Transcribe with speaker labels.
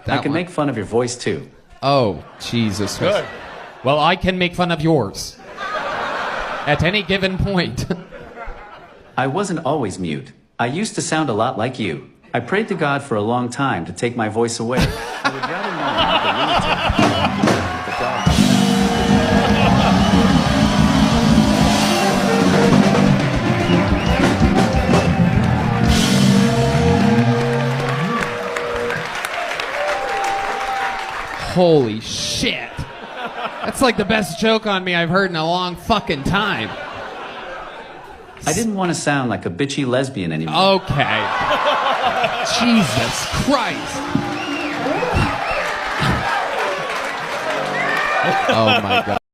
Speaker 1: that
Speaker 2: I can
Speaker 1: one.
Speaker 2: make fun of your voice, too.
Speaker 1: Oh, Jesus.
Speaker 3: Good.
Speaker 1: Well, I can make fun of yours. At any given point.
Speaker 2: I wasn't always mute. I used to sound a lot like you. I prayed to God for a long time to take my voice away. I would rather know about the lunatic. The dog.
Speaker 1: Holy shit. That's like the best joke on me I've heard in a long fucking time.
Speaker 2: I didn't want to sound like a bitchy lesbian anymore.
Speaker 1: Okay. Jesus Christ. Oh my God.